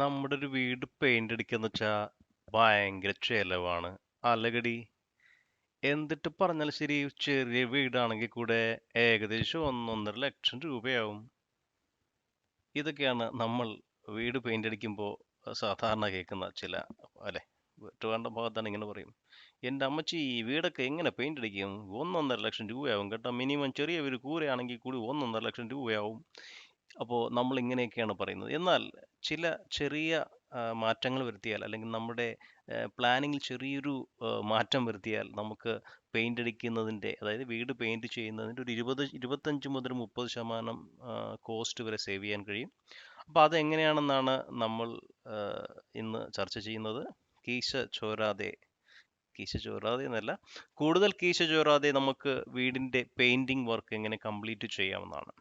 നമ്മുടെ ഒരു വീട് പെയിന്റ് അടിക്കാന്ന് വെച്ചാ ഭയങ്കര ചെലവാണ്. അല്ലകടി. എന്തിട്ട് പറഞ്ഞാലും ശരി, ചെറിയ വീടാണെങ്കിൽ കൂടെ ഏകദേശം 1,50,000 രൂപയാവും. ഇതൊക്കെയാണ് നമ്മൾ വീട് പെയിന്റ് അടിക്കുമ്പോൾ സാധാരണ കേൾക്കുന്ന ചില, അല്ലെ, ട്രിവാൻഡ്രം ഭാഗത്താണ് ഇങ്ങനെ പറയും. എൻ്റെ അമ്മച്ചി ഈ വീടൊക്കെ എങ്ങനെ പെയിന്റ് അടിക്കും? 1,50,000 രൂപയാവും കേട്ടോ. മിനിമം ചെറിയ ഒരു കൂരയാണെങ്കിൽ കൂടി 1,50,000 രൂപയാവും. അപ്പോൾ നമ്മൾ ഇങ്ങനെയൊക്കെയാണ് പറയുന്നത്. എന്നാൽ ചില ചെറിയ മാറ്റങ്ങൾ വരുത്തിയാൽ, അല്ലെങ്കിൽ നമ്മുടെ പ്ലാനിങ്ങിൽ ചെറിയൊരു മാറ്റം വരുത്തിയാൽ നമുക്ക് പെയിന്റ് അടിക്കുന്നതിൻ്റെ, അതായത് വീട് പെയിന്റ് ചെയ്യുന്നതിൻ്റെ ഒരു 25 മുതൽ 30% കോസ്റ്റ് വരെ സേവ് ചെയ്യാൻ കഴിയും. അപ്പോൾ അതെങ്ങനെയാണെന്നാണ് നമ്മൾ ആ, ഇന്ന് ചർച്ച ചെയ്യുന്നത്. കീശ ചോരാതെ, കീശ ചോരാതെ എന്നല്ല, കൂടുതൽ കീശ ചോരാതെ നമുക്ക് വീടിൻ്റെ പെയിന്റിംഗ് വർക്ക് എങ്ങനെ കംപ്ലീറ്റ് ചെയ്യാമെന്നാണ്.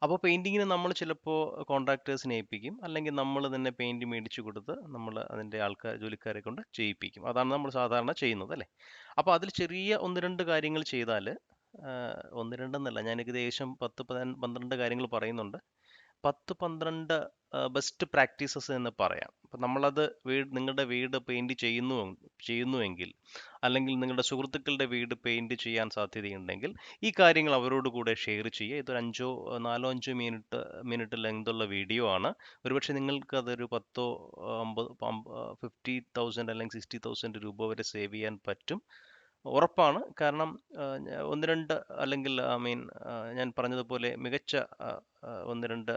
അപ്പോൾ പെയിന്റിങ്ങിന് നമ്മൾ ചിലപ്പോൾ കോൺട്രാക്ടേഴ്സിനെ ഏൽപ്പിക്കും, അല്ലെങ്കിൽ നമ്മൾ തന്നെ പെയിന്റ് മേടിച്ചു കൊടുത്ത് നമ്മൾ അതിൻ്റെ ജോലിക്കാരെ കൊണ്ട് ചെയ്യിപ്പിക്കും. അതാണ് നമ്മൾ സാധാരണ ചെയ്യുന്നത്, അല്ലേ? അപ്പോൾ അതിൽ ചെറിയ ഒന്ന് രണ്ട് കാര്യങ്ങൾ ചെയ്താൽ, ഒന്ന് രണ്ടെന്നല്ല, ഞാൻ ഏകദേശം 12 കാര്യങ്ങൾ പറയുന്നുണ്ട്. 10-12 ബെസ്റ്റ് പ്രാക്ടീസസ് എന്ന് പറയാം. അപ്പം നമ്മളത് നിങ്ങളുടെ വീട് പെയിന്റ് ചെയ്യുന്നുവെങ്കിൽ, അല്ലെങ്കിൽ നിങ്ങളുടെ സുഹൃത്തുക്കളുടെ വീട് പെയിന്റ് ചെയ്യാൻ സാധ്യതയുണ്ടെങ്കിൽ, ഈ കാര്യങ്ങൾ അവരോട് കൂടെ ഷെയർ ചെയ്യുക. ഇതൊരു 4-5 മിനിറ്റ് ലെങ്തുള്ള വീഡിയോ ആണ്. ഒരുപക്ഷെ നിങ്ങൾക്ക് അതൊരു 10 50 50,000 അല്ലെങ്കിൽ 60,000 രൂപ വരെ സേവ് ചെയ്യാൻ പറ്റും. ഉറപ്പാണ്. കാരണം ഒന്ന് രണ്ട്, അല്ലെങ്കിൽ ഞാൻ പറഞ്ഞതുപോലെ മികച്ച ഒന്ന് രണ്ട്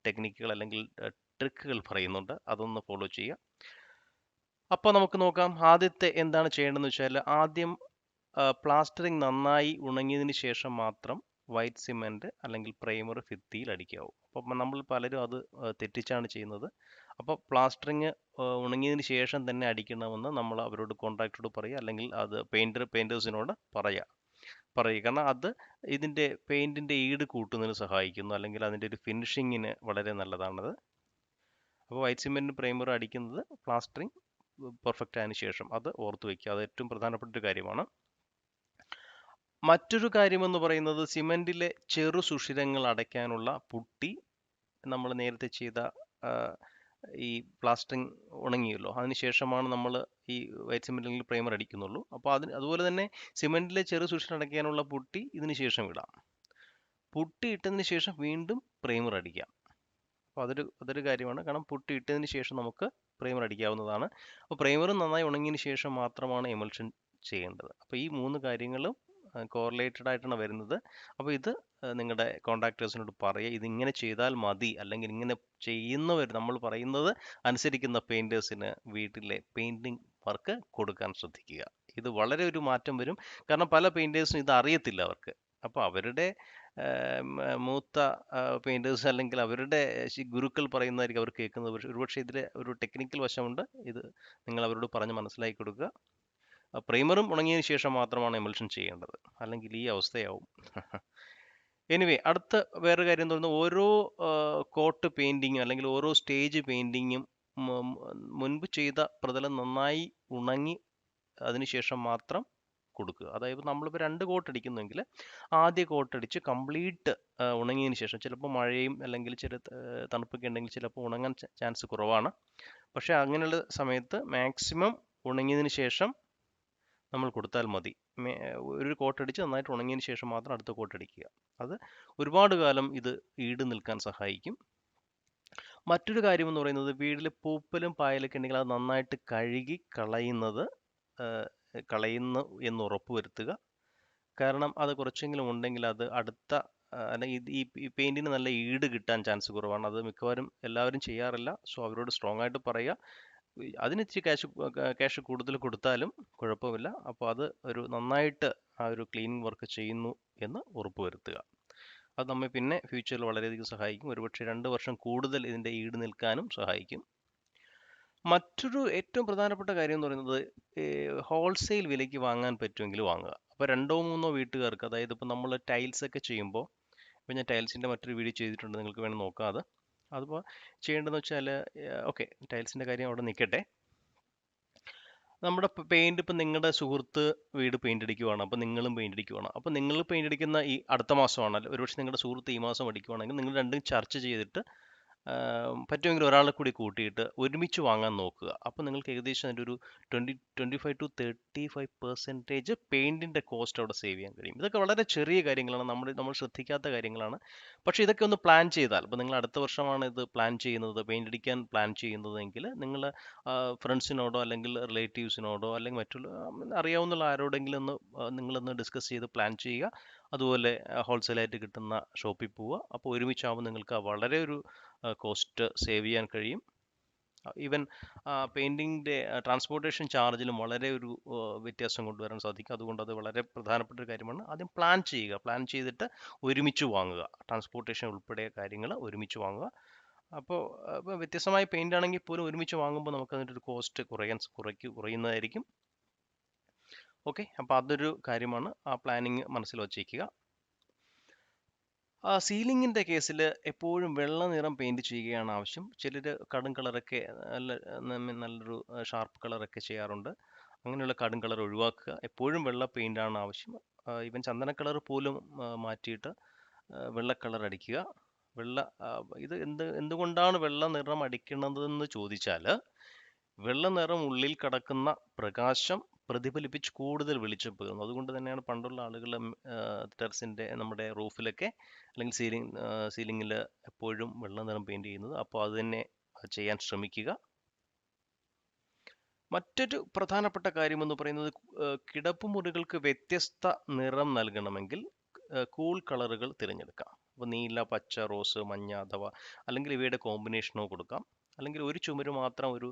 ടെക്നിക്കുകൾ അല്ലെങ്കിൽ ട്രിക്കുകൾ പറയുന്നുണ്ട്. അതൊന്ന് ഫോളോ ചെയ്യുക. അപ്പോൾ നമുക്ക് നോക്കാം. ആദ്യത്തെ എന്താണ് ചെയ്യേണ്ടതെന്ന് വെച്ചാൽ, ആദ്യം പ്ലാസ്റ്ററിങ് നന്നായി ഉണങ്ങിയതിന് ശേഷം മാത്രം വൈറ്റ് സിമെന്റ് അല്ലെങ്കിൽ പ്രൈമർ ഭിത്തിയിൽ അടിക്കാവൂ. അപ്പം നമ്മൾ പലരും അത് തെറ്റിച്ചാണ് ചെയ്യുന്നത്. അപ്പോൾ പ്ലാസ്റ്ററിങ് ഉണങ്ങിയതിന് ശേഷം തന്നെ അടിക്കണമെന്ന് നമ്മൾ അവരോട്, കോൺട്രാക്ടറോട് പറയുക, അല്ലെങ്കിൽ അത് പെയിന്റേഴ്സിനോട് പറയുക. കാരണം അത് ഇതിൻ്റെ പെയിന്റിന്റെ ഈട് കൂട്ടുന്നതിന് സഹായിക്കുന്നു, അല്ലെങ്കിൽ അതിൻ്റെ ഒരു ഫിനിഷിങ്ങിന് വളരെ നല്ലതാണത്. അപ്പോൾ വൈറ്റ് സിമെന്റ് പ്രൈമർ അടിക്കുന്നത് പ്ലാസ്റ്ററിങ് പെർഫെക്റ്റ് ആയതിനു ശേഷം, അത് ഓർത്ത് വയ്ക്കുക. അത് ഏറ്റവും പ്രധാനപ്പെട്ട ഒരു കാര്യമാണ്. മറ്റൊരു കാര്യമെന്ന് പറയുന്നത്, സിമെന്റിലെ ചെറു സുഷിരങ്ങൾ അടയ്ക്കാനുള്ള പുട്ടി. നമ്മൾ നേരത്തെ ചെയ്ത ആ, ഈ പ്ലാസ്റ്ററിങ് ഉണങ്ങിയല്ലോ, അതിനുശേഷമാണ് നമ്മൾ ഈ വൈറ്റ് സിമെന്റ് അല്ലെങ്കിൽ പ്രൈമർ അടിക്കുന്നുള്ളൂ. അപ്പോൾ അതുപോലെ തന്നെ സിമെന്റിലെ ചെറു സുഷിരം അടയ്ക്കാനുള്ള പുട്ടി ഇതിന് ശേഷം ഇടാം. പുട്ടി ഇട്ടതിന് ശേഷം വീണ്ടും പ്രൈമർ അടിക്കാം. അപ്പോൾ അതൊരു കാര്യമാണ്. കാരണം പുട്ടി ഇട്ടതിന് ശേഷം നമുക്ക് പ്രൈമർ അടിക്കാവുന്നതാണ്. അപ്പോൾ പ്രൈമർ നന്നായി ഉണങ്ങിയതിന് ശേഷം മാത്രമാണ് എമൽഷൻ ചെയ്യേണ്ടത്. അപ്പോൾ ഈ 3 കാര്യങ്ങളും കോറിലേറ്റഡ് ആയിട്ടാണ് വരുന്നത്. അപ്പോൾ ഇത് നിങ്ങളുടെ കോൺട്രാക്ടേഴ്സിനോട് പറയുക, ഇതിങ്ങനെ ചെയ്താൽ മതി, അല്ലെങ്കിൽ ഇങ്ങനെ നമ്മൾ പറയുന്നത് അനുസരിക്കുന്ന പെയിൻറ്റേഴ്സിന് വീട്ടിലെ പെയിൻറ്റിങ് വർക്ക് കൊടുക്കാൻ ശ്രദ്ധിക്കുക. ഇത് വളരെ ഒരു മാറ്റം വരും. കാരണം പല പെയിൻറ്റേഴ്സിനും ഇത് അറിയത്തില്ല അവർക്ക്. അപ്പോൾ അവരുടെ മൂത്ത പെയിൻറ്റേഴ്സ്, അല്ലെങ്കിൽ അവരുടെ ഗുരുക്കൾ പറയുന്നതായിരിക്കും അവർ കേൾക്കുന്നത്. ഒരുപക്ഷെ ഇതിൽ ഒരു ടെക്നിക്കൽ വശമുണ്ട്. ഇത് നിങ്ങൾ അവരോട് പറഞ്ഞ് മനസ്സിലാക്കി കൊടുക്കുക. പ്രൈമറും ഉണങ്ങിയതിന് ശേഷം മാത്രമാണ് എമൽഷൻ ചെയ്യേണ്ടത്, അല്ലെങ്കിൽ ഈ അവസ്ഥയാവും. എനിവേ, അടുത്ത വേറൊരു കാര്യം എന്ന് പറയുന്നത്, ഓരോ കോട്ട് പെയിന്റിങ്ങും അല്ലെങ്കിൽ ഓരോ സ്റ്റേജ് പെയിന്റിങ്ങും മുൻപ് ചെയ്ത പ്രതലം നന്നായി ഉണങ്ങി അതിനുശേഷം മാത്രം കൊടുക്കുക. അതായത് നമ്മളിപ്പോൾ 2 കോട്ട് അടിക്കുന്നെങ്കിൽ ആദ്യ കോട്ട് അടിച്ച് കംപ്ലീറ്റ് ഉണങ്ങിയതിന് ശേഷം, ചിലപ്പോൾ മഴയും അല്ലെങ്കിൽ ചില തണുപ്പൊക്കെ ഉണ്ടെങ്കിൽ ചിലപ്പോൾ ഉണങ്ങാൻ ചാൻസ് കുറവാണ്. പക്ഷേ അങ്ങനെയുള്ള സമയത്ത് മാക്സിമം ഉണങ്ങിയതിന് ശേഷം നമ്മൾ കൊടുത്താൽ മതി. ഒരു കോട്ട് അടിച്ച് നന്നായിട്ട് ഉണങ്ങിയതിന് ശേഷം മാത്രം അടുത്ത കോട്ട് അടിക്കുക. അത് ഒരുപാട് കാലം ഇത് ഈട് നിൽക്കാൻ സഹായിക്കും. മറ്റൊരു കാര്യം എന്ന് പറയുന്നത്, വീട്ടിൽ പൂപ്പലും പായലൊക്കെ ഉണ്ടെങ്കിൽ അത് നന്നായിട്ട് കഴുകി കളയുന്നു എന്ന് ഉറപ്പുവരുത്തുക. കാരണം അത് കുറച്ചെങ്കിലും ഉണ്ടെങ്കിൽ അത് അടുത്ത അല്ലെങ്കിൽ ഈ പെയിന്റിന് നല്ല ഈട് കിട്ടാൻ ചാൻസ് കുറവാണ്. അത് മിക്കവാറും എല്ലാവരും ചെയ്യാറില്ല. സോ അവരോട് സ്ട്രോങ് ആയിട്ട് പറയുക. അതിന് ഇച്ചിരി ക്യാഷ് കൂടുതൽ കൊടുത്താലും കുഴപ്പമില്ല. അപ്പോൾ അത് ഒരു നന്നായിട്ട് ആ ഒരു ക്ലീനിങ് വർക്ക് ചെയ്യുന്നു എന്ന് ഉറപ്പുവരുത്തുക. അത് നമ്മെ പിന്നെ ഫ്യൂച്ചറിൽ വളരെയധികം സഹായിക്കും. ഒരുപക്ഷെ 2 വർഷം കൂടുതൽ ഇതിൻ്റെ ഈട് നിൽക്കാനും സഹായിക്കും. മറ്റൊരു ഏറ്റവും പ്രധാനപ്പെട്ട കാര്യം എന്ന് പറയുന്നത്, ഹോൾസെയിൽ വിലയ്ക്ക് വാങ്ങാൻ പറ്റുമെങ്കിൽ വാങ്ങുക. അപ്പോൾ 2-3 വീട്ടുകാർക്ക്, അതായത് ഇപ്പോൾ നമ്മൾ ടൈൽസ് ഒക്കെ ചെയ്യുമ്പോൾ, ഇപ്പോൾ ഞാൻ ടൈൽസിൻ്റെ മറ്റൊരു വീഡിയോ ചെയ്തിട്ടുണ്ട്, നിങ്ങൾക്ക് വേണം നോക്കാം അത്. അതിപ്പോൾ ചെയ്യേണ്ടതെന്ന് വെച്ചാൽ, ഓക്കെ, ടൈൽസിൻ്റെ കാര്യം അവിടെ നിൽക്കട്ടെ. നമ്മുടെ പെയിന്റ്, ഇപ്പം നിങ്ങളുടെ സുഹൃത്ത് വീട് പെയിന്റ് അടിക്കുവാണ്, അപ്പോൾ നിങ്ങളും പെയിന്റ് അടിക്കുവാണ്. അപ്പോൾ നിങ്ങൾ പെയിന്റ് അടിക്കുന്ന ഈ അടുത്ത മാസമാണ്, ഒരുപക്ഷെ നിങ്ങളുടെ സുഹൃത്ത് ഈ മാസം അടിക്കുവാണെങ്കിൽ, നിങ്ങൾ രണ്ടും ചർച്ച ചെയ്തിട്ട് പറ്റുമെങ്കിൽ ഒരാളെ കൂടി കൂട്ടിയിട്ട് ഒരുമിച്ച് വാങ്ങാൻ നോക്കുക. അപ്പോൾ നിങ്ങൾക്ക് ഏകദേശം അതിൻ്റെ ഒരു 25-35% പെയിൻറ്റിൻ്റെ കോസ്റ്റ് അവിടെ സേവ് ചെയ്യാൻ കഴിയും. ഇതൊക്കെ വളരെ ചെറിയ കാര്യങ്ങളാണ്, നമ്മൾ ശ്രദ്ധിക്കാത്ത കാര്യങ്ങളാണ്. പക്ഷേ ഇതൊക്കെ ഒന്ന് പ്ലാൻ ചെയ്താൽ, ഇപ്പോൾ നിങ്ങൾ അടുത്ത വർഷമാണ് ഇത് പ്ലാൻ ചെയ്യുന്നത്, പെയിൻ്റ് അടിക്കാൻ പ്ലാൻ ചെയ്യുന്നതെങ്കിൽ നിങ്ങൾ ഫ്രണ്ട്സിനോടോ അല്ലെങ്കിൽ റിലേറ്റീവ്സിനോടോ അല്ലെങ്കിൽ മറ്റുള്ള അറിയാവുന്ന ആരോടെങ്കിലും ഒന്ന് നിങ്ങളൊന്ന് ഡിസ്കസ് ചെയ്ത് പ്ലാൻ ചെയ്യുക. അതുപോലെ ഹോൾസെയിലായിട്ട് കിട്ടുന്ന ഷോപ്പിൽ പോവുക. അപ്പോൾ ഒരുമിച്ചാകുമ്പോൾ നിങ്ങൾക്ക് വളരെ ഒരു കോസ്റ്റ് സേവ് ചെയ്യാൻ കഴിയും. ഈവൻ പെയിൻറ്റിങ്ങിൻ്റെ ട്രാൻസ്പോർട്ടേഷൻ ചാർജിലും വളരെ ഒരു വ്യത്യാസം കൊണ്ടുവരാൻ സാധിക്കും. അതുകൊണ്ട് അത് വളരെ പ്രധാനപ്പെട്ട ഒരു കാര്യമാണ്. ആദ്യം പ്ലാൻ ചെയ്യുക, പ്ലാൻ ചെയ്തിട്ട് ഒരുമിച്ച് വാങ്ങുക. ട്രാൻസ്പോർട്ടേഷൻ ഉൾപ്പെടെ കാര്യങ്ങൾ ഒരുമിച്ച് വാങ്ങുക. അപ്പോൾ ഇപ്പോൾ വ്യത്യസ്തമായ പെയിൻ്റ് ആണെങ്കിൽ പോലും ഒരുമിച്ച് വാങ്ങുമ്പോൾ നമുക്ക് അതിൻ്റെ ഒരു കോസ്റ്റ് കുറയുന്നതായിരിക്കും. ഓക്കെ, അപ്പോൾ അതൊരു കാര്യമാണ്. ആ പ്ലാനിങ് മനസ്സിൽ വച്ചേക്കുക. സീലിങ്ങിൻ്റെ കേസിൽ എപ്പോഴും വെള്ള നിറം പെയിൻറ് ചെയ്യുകയാണ് ആവശ്യം. ചിലർ കടും കളറൊക്കെ നല്ലൊരു ഷാർപ്പ് കളറൊക്കെ ചെയ്യാറുണ്ട്. അങ്ങനെയുള്ള കടും കളർ ഒഴിവാക്കുക. എപ്പോഴും വെള്ള പെയിൻ്റാണ് ആവശ്യം. ഈവൻ ചന്ദന കളർ പോലും മാറ്റിയിട്ട് വെള്ള കളർ അടിക്കുക. ഇത് എന്തുകൊണ്ടാണ് വെള്ള നിറം അടിക്കുന്നതെന്ന് ചോദിച്ചാൽ, വെള്ള നിറം ഉള്ളിൽ കിടക്കുന്ന പ്രകാശം പ്രതിഫലിപ്പിച്ച് കൂടുതൽ വെളിച്ചം പകരുന്നു. അതുകൊണ്ട് തന്നെയാണ് പണ്ടുള്ള ആളുകൾ ടെറസിൻ്റെ നമ്മുടെ റൂഫിലൊക്കെ അല്ലെങ്കിൽ സീലിങ്ങിൽ എപ്പോഴും വെള്ള നിറം പെയിൻറ് ചെയ്യുന്നത്. അപ്പോൾ അത് തന്നെ ചെയ്യാൻ ശ്രമിക്കുക. മറ്റൊരു പ്രധാനപ്പെട്ട കാര്യം എന്ന് പറയുന്നത്, കിടപ്പുമുറികൾക്ക് വ്യത്യസ്ത നിറം നൽകണമെങ്കിൽ കൂൾ കളറുകൾ തിരഞ്ഞെടുക്കാം. അപ്പോൾ നീല, പച്ച, റോസ്, മഞ്ഞ അഥവാ അല്ലെങ്കിൽ ഇവയുടെ കോമ്പിനേഷനോ കൊടുക്കാം. അല്ലെങ്കിൽ ഒരു ചുമര് മാത്രം ഒരു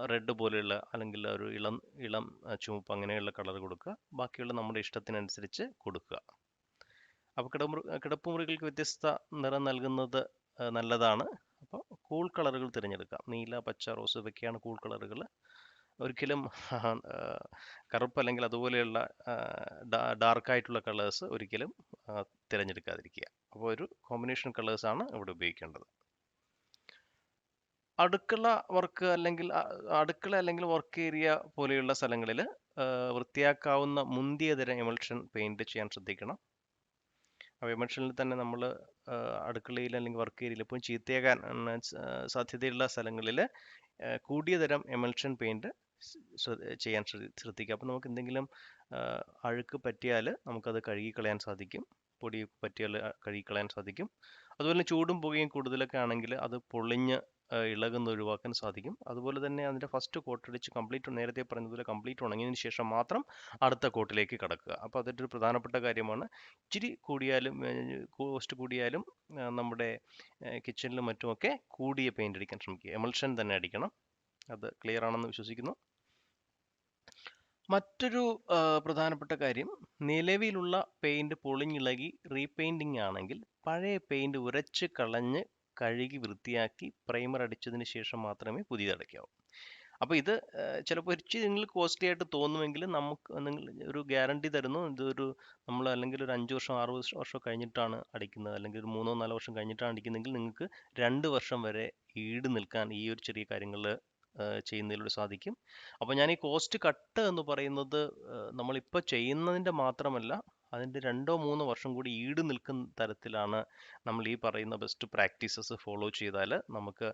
റെഡ് പോലെയുള്ള അല്ലെങ്കിൽ ഒരു ഇളം ചുവപ്പ് അങ്ങനെയുള്ള കളർ കൊടുക്കുക. ബാക്കിയുള്ള നമ്മുടെ ഇഷ്ടത്തിനനുസരിച്ച് കൊടുക്കുക. അപ്പോൾ കിടപ്പുമുറികൾക്ക് വ്യത്യസ്ത നിറം നൽകുന്നത് നല്ലതാണ്. അപ്പോൾ കൂൾ കളറുകൾ തിരഞ്ഞെടുക്കാം. നീല, പച്ച, റോസ് ഇവയൊക്കെയാണ് കൂൾ കളറുകൾ. ഒരിക്കലും കറുപ്പ് അല്ലെങ്കിൽ അതുപോലെയുള്ള ഡാർക്കായിട്ടുള്ള കളേഴ്സ് ഒരിക്കലും തിരഞ്ഞെടുക്കാതിരിക്കുക. അപ്പോൾ ഒരു കോമ്പിനേഷൻ കളേഴ്സാണ് ഇവിടെ ഉപയോഗിക്കേണ്ടത്. അടുക്കള അല്ലെങ്കിൽ വർക്ക് ഏരിയ പോലെയുള്ള സ്ഥലങ്ങളിൽ വൃത്തിയാക്കാവുന്ന മുന്തിയ തരം എമൽഷൻ പെയിൻറ് ചെയ്യാൻ ശ്രദ്ധിക്കണം. അപ്പോൾ എമൽഷനിൽ തന്നെ നമ്മൾ അടുക്കളയിൽ അല്ലെങ്കിൽ വർക്ക് ഏരിയയിൽ ഇപ്പോൾ ചീത്തയാകാൻ സാധ്യതയുള്ള സ്ഥലങ്ങളിൽ കൂടിയ തരം എമൽഷൻ പെയിൻറ് ചെയ്യാൻ ശ്രദ്ധിക്കുക. അപ്പോൾ നമുക്ക് എന്തെങ്കിലും അഴുക്ക് പറ്റിയാൽ നമുക്കത് കഴുകിക്കളയാൻ സാധിക്കും. പൊടി പറ്റിയാൽ കഴുകിക്കളയാൻ സാധിക്കും. അതുപോലെ ചൂടും പുകയും കൂടുതലൊക്കെ ആണെങ്കിൽ അത് പൊളിഞ്ഞ് ഇളകുന്ന ഒഴിവാക്കാൻ സാധിക്കും. അതുപോലെ തന്നെ അതിൻ്റെ ഫസ്റ്റ് കോട്ടടിച്ച് നേരത്തെ പറഞ്ഞതുപോലെ കംപ്ലീറ്റ് ഉണങ്ങിയതിന് ശേഷം മാത്രം അടുത്ത കോട്ടിലേക്ക് കടക്കുക. അപ്പോൾ അതൊരു പ്രധാനപ്പെട്ട കാര്യമാണ്. ഇച്ചിരി കൂടിയാലും കോസ്റ്റ് കൂടിയാലും നമ്മുടെ കിച്ചണിലും മറ്റുമൊക്കെ കൂടിയ പെയിൻ്റ് അടിക്കാൻ ശ്രമിക്കുക. എമൽഷൻ തന്നെ അടിക്കണം. അത് ക്ലിയർ ആണെന്ന് വിശ്വസിക്കുന്നു. മറ്റൊരു പ്രധാനപ്പെട്ട കാര്യം, നിലവിലുള്ള പെയിന്റ് പൊളിഞ്ഞിളകി റീപെയിന്റിംഗ് ആണെങ്കിൽ പഴയ പെയിന്റ് ഉരച്ച് കളഞ്ഞ് കഴുകി വൃത്തിയാക്കി പ്രൈമർ അടിച്ചതിന് ശേഷം മാത്രമേ പുതിയത് അടയ്ക്കാവൂ. അപ്പോൾ ഇത് ചിലപ്പോൾ ഇച്ചിരി നിങ്ങൾക്ക് കോസ്റ്റ്ലി ആയിട്ട് തോന്നുമെങ്കിലും നിങ്ങൾ ഒരു ഗ്യാരണ്ടി തരുന്നു. നമ്മൾ അല്ലെങ്കിൽ ഒരു 5 വർഷം 6 വർഷം കഴിഞ്ഞിട്ടാണ് അടിക്കുന്നത്, അല്ലെങ്കിൽ ഒരു 3-4 വർഷം കഴിഞ്ഞിട്ടാണ് അടിക്കുന്നതെങ്കിൽ നിങ്ങൾക്ക് 2 വർഷം വരെ ഈട് നിൽക്കാൻ ഈ ഒരു ചെറിയ കാര്യങ്ങൾ ചെയ്യുന്നതിലൂടെ സാധിക്കും. അപ്പോൾ ഞാൻ ഈ കോസ്റ്റ് കട്ട് എന്ന് പറയുന്നത് നമ്മളിപ്പോൾ ചെയ്യുന്നതിൻ്റെ മാത്രമല്ല, അതിൻ്റെ 2-3 വർഷം കൂടി ഈട് നിൽക്കുന്ന തരത്തിലാണ് നമ്മൾ ഈ പറയുന്ന ബെസ്റ്റ് പ്രാക്ടീസസ് ഫോളോ ചെയ്താൽ നമുക്ക്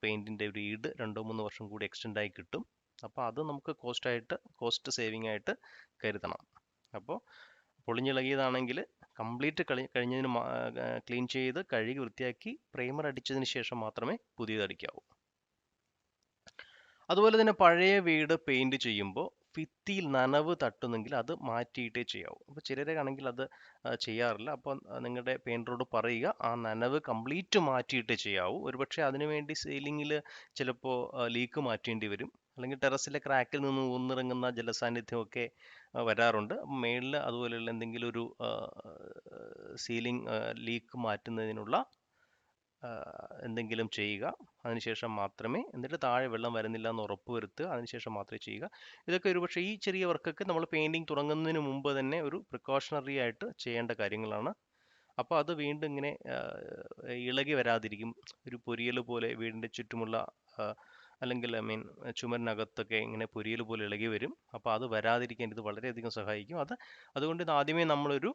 പെയിൻറ്റിൻ്റെ ഒരു ഈട് 2-3 വർഷം കൂടി എക്സ്റ്റെൻഡ് ആയി കിട്ടും. അപ്പോൾ അത് നമുക്ക് കോസ്റ്റ് സേവിങ് ആയിട്ട് കരുതണം. അപ്പോൾ പൊളിഞ്ഞിളകിയതാണെങ്കിൽ കംപ്ലീറ്റ് കഴിഞ്ഞതിന് ക്ലീൻ ചെയ്ത് കഴുകി വൃത്തിയാക്കി പ്രൈമർ അടിച്ചതിന് ശേഷം മാത്രമേ പുതിയത് അടിക്കാവൂ. അതുപോലെ തന്നെ പഴയ വീട് പെയിന്റ് ചെയ്യുമ്പോൾ ഭിത്തിയിൽ നനവ് തട്ടുന്നെങ്കിൽ അത് മാറ്റിയിട്ടേ ചെയ്യാവൂ. അപ്പോൾ ചിലരാണെങ്കിൽ അത് ചെയ്യാറില്ല. അപ്പോൾ നിങ്ങളുടെ പെയിൻറ്ററോട് പറയുക ആ നനവ് കംപ്ലീറ്റ് മാറ്റിയിട്ടേ ചെയ്യാവൂ. ഒരുപക്ഷെ അതിനുവേണ്ടി സീലിങ്ങിൽ ചിലപ്പോൾ ലീക്ക് മാറ്റേണ്ടി വരും, അല്ലെങ്കിൽ ടെറസിലെ ക്രാക്കിൽ നിന്ന് ഊന്നിറങ്ങുന്ന ജലസാന്നിധ്യമൊക്കെ വരാറുണ്ട്. മേളിൽ അതുപോലെയുള്ള എന്തെങ്കിലും ഒരു സീലിംഗ് ലീക്ക് മാറ്റുന്നതിനുള്ള എന്തെങ്കിലും ചെയ്യുക. അതിനുശേഷം മാത്രമേ, എന്നിട്ട് താഴെ വെള്ളം വരുന്നില്ല എന്ന് ഉറപ്പ് വരുത്തുക. അതിനുശേഷം മാത്രമേ ചെയ്യുക. ഇതൊക്കെ ഒരുപക്ഷെ ഈ ചെറിയ വർക്കൊക്കെ നമ്മൾ പെയിൻറ്റിങ് തുടങ്ങുന്നതിന് മുമ്പ് തന്നെ ഒരു പ്രിക്കോഷണറി ആയിട്ട് ചെയ്യേണ്ട കാര്യങ്ങളാണ്. അപ്പോൾ അത് വീണ്ടും ഇങ്ങനെ ഇളകി വരാതിരിക്കും. ഒരു പൊരിയൽ പോലെ വീടിൻ്റെ ചുറ്റുമുള്ള അല്ലെങ്കിൽ ചുമരിനകത്തൊക്കെ ഇങ്ങനെ പൊരിയൽ പോലെ ഇളകി വരും. അപ്പോൾ അത് വരാതിരിക്കാൻ ഇത് വളരെയധികം സഹായിക്കും. അതുകൊണ്ട് ഇത് ആദ്യമേ നമ്മളൊരു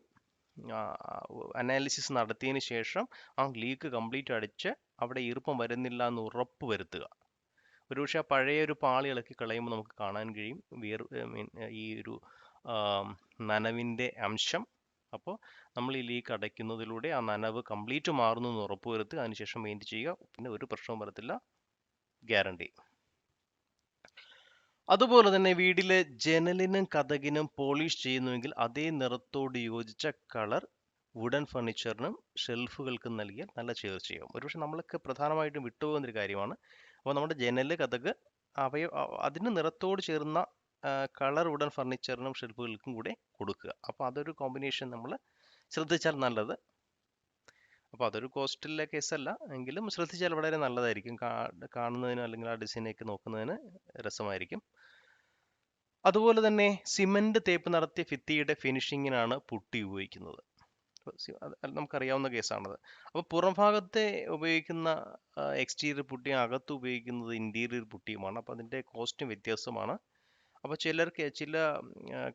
അനാലിസിസ് നടത്തിയതിന് ശേഷം ആ ലീക്ക് കംപ്ലീറ്റ് അടിച്ച് അവിടെ ഈർപ്പം വരുന്നില്ല എന്ന് ഉറപ്പ് വരുത്തുക. ഒരുപക്ഷെ ആ പഴയ ഒരു പാളി ഇളക്കി കളയുമ്പോൾ നമുക്ക് കാണാൻ കഴിയും ഈ ഒരു നനവിൻ്റെ അംശം. അപ്പോൾ നമ്മൾ ഈ ലീക്ക് അടയ്ക്കുന്നതിലൂടെ ആ നനവ് കംപ്ലീറ്റ് മാറുന്നു എന്ന് ഉറപ്പ് വരുത്തുക. അതിനുശേഷം പെയിൻറ് ചെയ്യുക. പിന്നെ ഒരു പ്രശ്നവും വരത്തില്ല, ഗ്യാരണ്ടി. അതുപോലെ തന്നെ വീടിലെ ജനലിനും കതകിനും പോളിഷ് ചെയ്യുന്നുവെങ്കിൽ അതേ നിറത്തോട് യോജിച്ച കളർ വുഡൻ ഫർണിച്ചറിനും ഷെൽഫുകൾക്കും നൽകിയാൽ നല്ല ചേർച്ചയാവും. ഒരുപക്ഷെ നമ്മളൊക്കെ പ്രധാനമായിട്ടും വിട്ടുപോകുന്നൊരു കാര്യമാണ്. അപ്പോൾ നമ്മുടെ ജനൽ, കതക് അതിന് നിറത്തോട് ചേർന്ന കളർ വുഡൻ ഫർണിച്ചറിനും ഷെൽഫുകൾക്കും കൂടെ കൊടുക്കുക. അപ്പോൾ അതൊരു കോമ്പിനേഷൻ നമ്മൾ ശ്രദ്ധിച്ചാൽ നല്ലത്. അപ്പോൾ അതൊരു കോസ്റ്റിലെ കേസല്ല എങ്കിലും ശ്രദ്ധിച്ചാൽ വളരെ നല്ലതായിരിക്കും. കാണുന്നതിന് അല്ലെങ്കിൽ ആ ഡിസൈനൊക്കെ നോക്കുന്നതിന് രസമായിരിക്കും. അതുപോലെ തന്നെ സിമന്റ് തേപ്പ് നടത്തിയ ഭിത്തിയുടെ ഫിനിഷിങ്ങിനാണ് പുട്ടി ഉപയോഗിക്കുന്നത്. നമുക്കറിയാവുന്ന കേസാണത്. അപ്പോൾ പുറം ഭാഗത്തെ ഉപയോഗിക്കുന്ന എക്സ്റ്റീരിയർ പുട്ടിയും അകത്ത് ഉപയോഗിക്കുന്നത് ഇൻറ്റീരിയർ പുട്ടിയുമാണ്. അപ്പോൾ അതിൻ്റെ കോസ്റ്റും വ്യത്യാസമാണ്. അപ്പോൾ ചില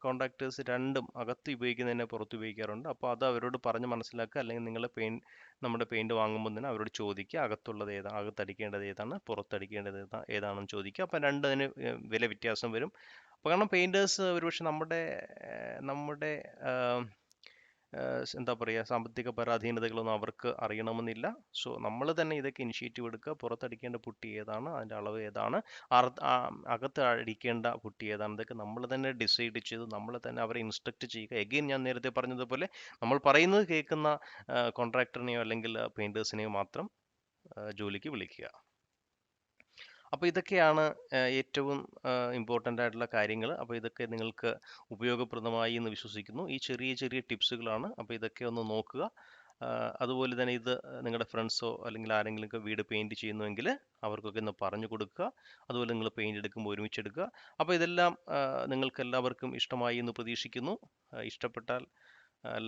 കോൺട്രാക്ടേഴ്സ് രണ്ടും അകത്ത് ഉപയോഗിക്കുന്നതിനെ പുറത്ത് ഉപയോഗിക്കാറുണ്ട്. അപ്പോൾ അത് അവരോട് പറഞ്ഞ് മനസ്സിലാക്കുക. അല്ലെങ്കിൽ നിങ്ങൾ നമ്മുടെ പെയിൻറ് വാങ്ങുമ്പോൾ തന്നെ അവരോട് ചോദിക്കുക, അകത്തുള്ളത് ഏതാണ്, അകത്തടിക്കേണ്ടത് ഏതാണ്, പുറത്തടിക്കേണ്ടത് ഏതാണെന്ന് ചോദിക്കുക. അപ്പം രണ്ടതിന് വില വ്യത്യാസം വരും. അപ്പോൾ കാരണം പെയിൻറ്റേഴ്സ് ഒരുപക്ഷെ നമ്മുടെ എന്താ പറയുക, സാമ്പത്തിക പരാധീനതകളൊന്നും അവർക്ക് അറിയണമെന്നില്ല. സോ നമ്മൾ തന്നെ ഇതൊക്കെ ഇനിഷ്യേറ്റീവ് എടുക്കുക. പുറത്തടിക്കേണ്ട പുട്ടി ഏതാണ്, അതിൻ്റെ അളവ് ഏതാണ്, അകത്ത് അടിക്കേണ്ട പുട്ടി ഏതാണ്, ഇതൊക്കെ നമ്മൾ തന്നെ ഡിസൈഡ് ചെയ്ത് നമ്മൾ തന്നെ അവരെ ഇൻസ്ട്രക്ട് ചെയ്യുക. എഗെയിൻ ഞാൻ നേരത്തെ പറഞ്ഞതുപോലെ നമ്മൾ പറയുന്നത് കേൾക്കുന്ന കോൺട്രാക്ടറിനെയോ അല്ലെങ്കിൽ പെയിൻറ്റേഴ്സിനെയോ മാത്രം ജോലിക്ക് വിളിക്കുക. അപ്പോൾ ഇതൊക്കെയാണ് ഏറ്റവും ഇമ്പോർട്ടൻ്റ് ആയിട്ടുള്ള കാര്യങ്ങൾ. അപ്പോൾ ഇതൊക്കെ നിങ്ങൾക്ക് ഉപയോഗപ്രദമായി എന്ന് വിശ്വസിക്കുന്നു. ഈ ചെറിയ ചെറിയ ടിപ്സുകളാണ്. അപ്പോൾ ഇതൊക്കെ ഒന്ന് നോക്കുക. അതുപോലെ തന്നെ ഇത് നിങ്ങളുടെ ഫ്രണ്ട്സോ അല്ലെങ്കിൽ ആരെങ്കിലുമൊക്കെ വീട് പെയിൻറ് ചെയ്യുന്നുവെങ്കിൽ അവർക്കൊക്കെ ഒന്ന് പറഞ്ഞു കൊടുക്കുക. അതുപോലെ നിങ്ങൾ പെയിൻറ് എടുക്കുമ്പോൾ ഒരുമിച്ചെടുക്കുക. അപ്പോൾ ഇതെല്ലാം നിങ്ങൾക്ക് എല്ലാവർക്കും ഇഷ്ടമായി എന്ന് പ്രതീക്ഷിക്കുന്നു. ഇഷ്ടപ്പെട്ടാൽ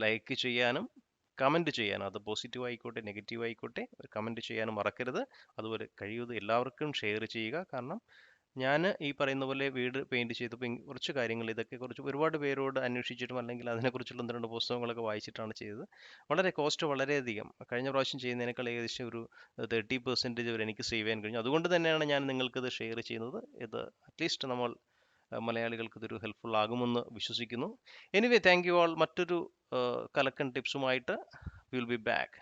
ലൈക്ക് ചെയ്യാനും കമൻറ്റ് ചെയ്യാനും, അത് പോസിറ്റീവ് ആയിക്കോട്ടെ നെഗറ്റീവ് ആയിക്കോട്ടെ, കമൻറ്റ് ചെയ്യാനും മറക്കരുത്. അതുപോലെ കഴിയുന്നത് എല്ലാവർക്കും ഷെയർ ചെയ്യുക. കാരണം ഞാൻ ഈ പറയുന്ന പോലെ വീട് പെയിൻറ് ചെയ്തപ്പോൾ കുറച്ച് കാര്യങ്ങൾ ഇതൊക്കെ ഒരുപാട് പേരോട് അന്വേഷിച്ചിട്ടും അല്ലെങ്കിൽ അതിനെക്കുറിച്ചുള്ള 1-2 പുസ്തകങ്ങളൊക്കെ വായിച്ചിട്ടാണ് ചെയ്തത്. കോസ്റ്റ് വളരെയധികം കഴിഞ്ഞ പ്രാവശ്യം ചെയ്യുന്നതിനേക്കാൾ ഏകദേശം ഒരു 30% വരെ എനിക്ക് സേവ് ചെയ്യാൻ കഴിഞ്ഞു. അതുകൊണ്ട് തന്നെയാണ് ഞാൻ നിങ്ങൾക്കിത് ഷെയർ ചെയ്യുന്നത്. ഇത് അറ്റ്ലീസ്റ്റ് നമ്മൾ മലയാളികൾക്ക് ഇതൊരു ഹെൽപ്ഫുൾ ആകുമെന്ന് വിശ്വസിക്കുന്നു. Anyway, thank you all. മറ്റൊരു കലക്കൻ ടിപ്സുമായിട്ട് വിൽ ബി ബാക്ക്.